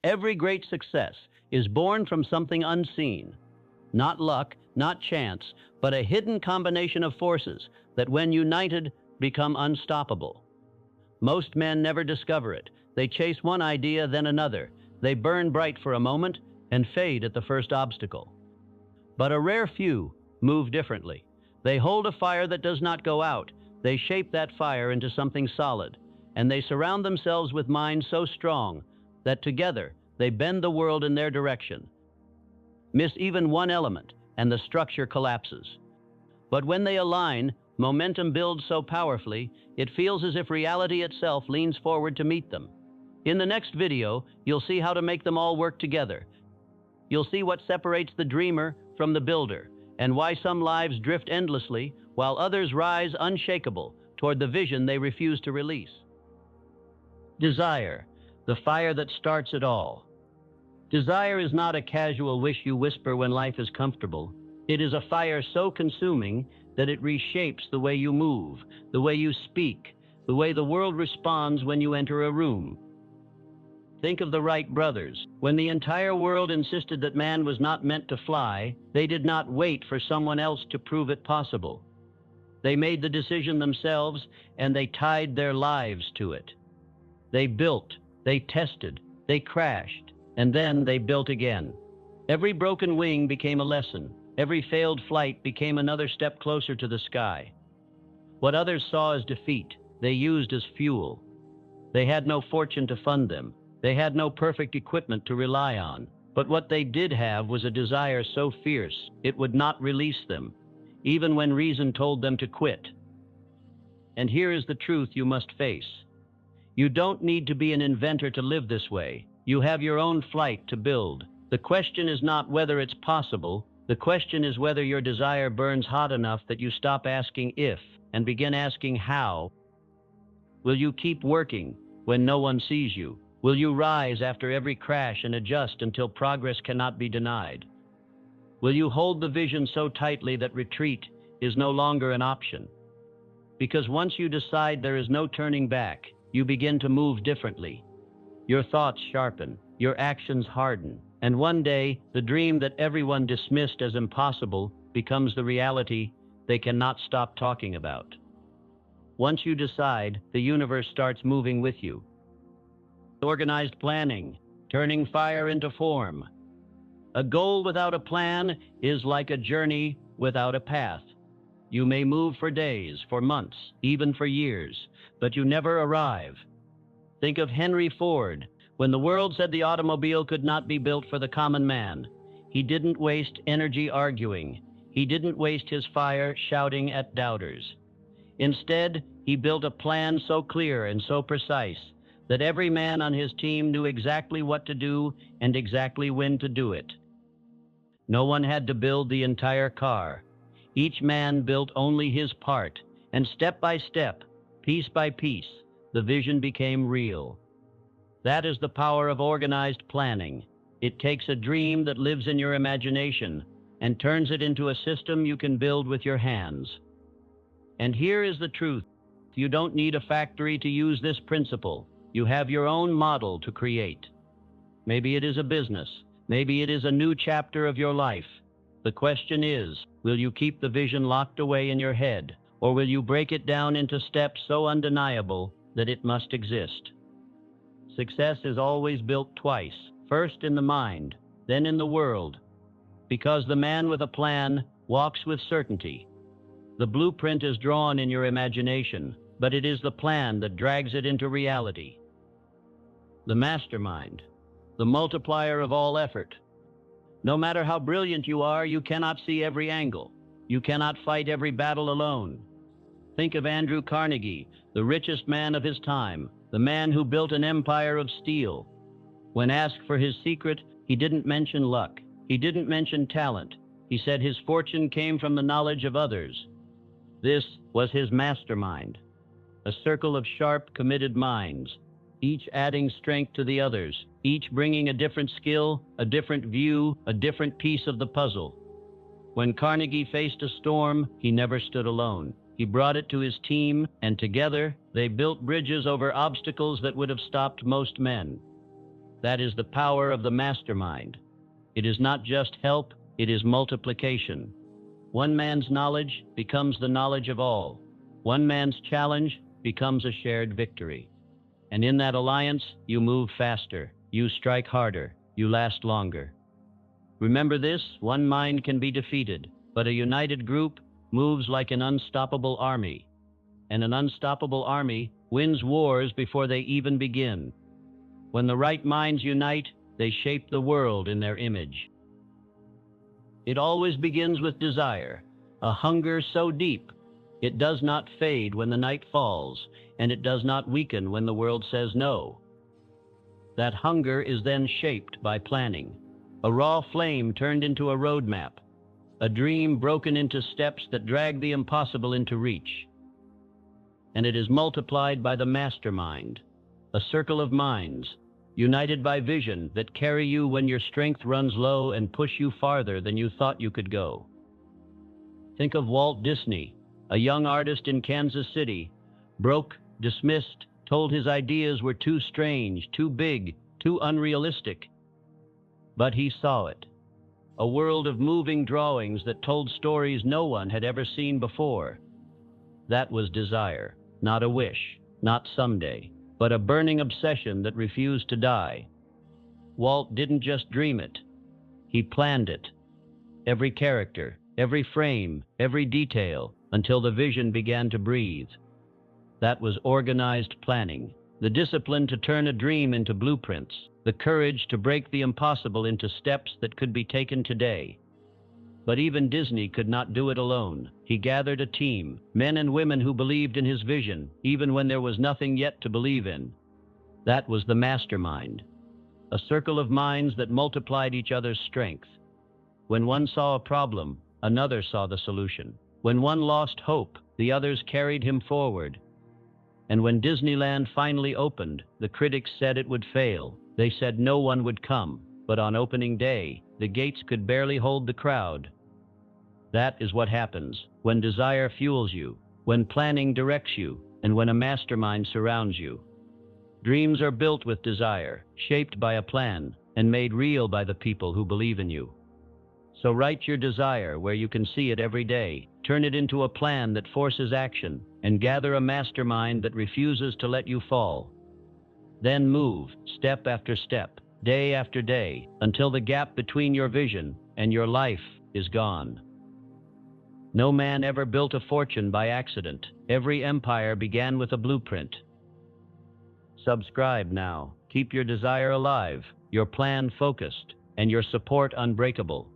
Every great success is born from something unseen. Not luck, not chance, but a hidden combination of forces that, when united, become unstoppable. Most men never discover it. They chase one idea, then another. They burn bright for a moment and fade at the first obstacle. But a rare few move differently. They hold a fire that does not go out. They shape that fire into something solid, and they surround themselves with minds so strong that together they bend the world in their direction. Miss even one element, and the structure collapses. But when they align, momentum builds so powerfully, it feels as if reality itself leans forward to meet them. In the next video, you'll see how to make them all work together. You'll see what separates the dreamer from the builder, and why some lives drift endlessly while others rise unshakable toward the vision they refuse to release. Desire, the fire that starts it all. Desire is not a casual wish you whisper when life is comfortable. It is a fire so consuming that it reshapes the way you move, the way you speak, the way the world responds when you enter a room. Think of the Wright brothers. When the entire world insisted that man was not meant to fly, they did not wait for someone else to prove it possible. They made the decision themselves, and they tied their lives to it. They built, they tested, they crashed, and then they built again. Every broken wing became a lesson. Every failed flight became another step closer to the sky. What others saw as defeat, they used as fuel. They had no fortune to fund them. They had no perfect equipment to rely on. But what they did have was a desire so fierce it would not release them, even when reason told them to quit. And here is the truth you must face. You don't need to be an inventor to live this way. You have your own flight to build. The question is not whether it's possible. The question is whether your desire burns hot enough that you stop asking if and begin asking how. Will you keep working when no one sees you? Will you rise after every crash and adjust until progress cannot be denied? Will you hold the vision so tightly that retreat is no longer an option? Because once you decide there is no turning back, you begin to move differently. Your thoughts sharpen, your actions harden, and one day, the dream that everyone dismissed as impossible becomes the reality they cannot stop talking about. Once you decide, the universe starts moving with you. Organized planning, turning fire into form. A goal without a plan is like a journey without a path. You may move for days, for months, even for years, but you never arrive. Think of Henry Ford. When the world said the automobile could not be built for the common man, he didn't waste energy arguing. He didn't waste his fire shouting at doubters. Instead, he built a plan so clear and so precise that every man on his team knew exactly what to do and exactly when to do it. No one had to build the entire car. Each man built only his part, and step by step, piece by piece, the vision became real. That is the power of organized planning. It takes a dream that lives in your imagination and turns it into a system you can build with your hands. And here is the truth. You don't need a factory to use this principle. You have your own model to create. Maybe it is a business. Maybe it is a new chapter of your life. The question is, will you keep the vision locked away in your head, or will you break it down into steps so undeniable that it must exist? Success is always built twice, first in the mind, then in the world, because the man with a plan walks with certainty. The blueprint is drawn in your imagination, but it is the plan that drags it into reality. The mastermind, the multiplier of all effort. No matter how brilliant you are, you cannot see every angle. You cannot fight every battle alone. Think of Andrew Carnegie, the richest man of his time, the man who built an empire of steel. When asked for his secret, he didn't mention luck. He didn't mention talent. He said his fortune came from the knowledge of others. This was his mastermind, a circle of sharp, committed minds, each adding strength to the others, each bringing a different skill, a different view, a different piece of the puzzle. When Carnegie faced a storm, he never stood alone. He brought it to his team, and together they built bridges over obstacles that would have stopped most men. That is the power of the mastermind. It is not just help, it is multiplication. One man's knowledge becomes the knowledge of all. One man's challenge becomes a shared victory. And in that alliance, you move faster, you strike harder, you last longer. Remember this, one mind can be defeated, but a united group moves like an unstoppable army. And an unstoppable army wins wars before they even begin. When the right minds unite, they shape the world in their image. It always begins with desire, a hunger so deep, it does not fade when the night falls, and it does not weaken when the world says no. That hunger is then shaped by planning, a raw flame turned into a roadmap, a dream broken into steps that drag the impossible into reach. And it is multiplied by the mastermind, a circle of minds, united by vision that carry you when your strength runs low and push you farther than you thought you could go. Think of Walt Disney, a young artist in Kansas City, broke, dismissed, told his ideas were too strange, too big, too unrealistic. But he saw it, a world of moving drawings that told stories no one had ever seen before. That was desire, not a wish, not someday, but a burning obsession that refused to die. Walt didn't just dream it, he planned it. Every character, every frame, every detail, until the vision began to breathe. That was organized planning, the discipline to turn a dream into blueprints, the courage to break the impossible into steps that could be taken today. But even Disney could not do it alone. He gathered a team, men and women who believed in his vision, even when there was nothing yet to believe in. That was the mastermind, a circle of minds that multiplied each other's strength. When one saw a problem, another saw the solution. When one lost hope, the others carried him forward. And when Disneyland finally opened, the critics said it would fail. They said no one would come. But on opening day, the gates could barely hold the crowd. That is what happens when desire fuels you, when planning directs you, and when a mastermind surrounds you. Dreams are built with desire, shaped by a plan, and made real by the people who believe in you. So write your desire where you can see it every day, turn it into a plan that forces action, and gather a mastermind that refuses to let you fall. Then move, step after step, day after day, until the gap between your vision and your life is gone. No man ever built a fortune by accident. Every empire began with a blueprint. Subscribe now. Keep your desire alive, your plan focused, and your support unbreakable.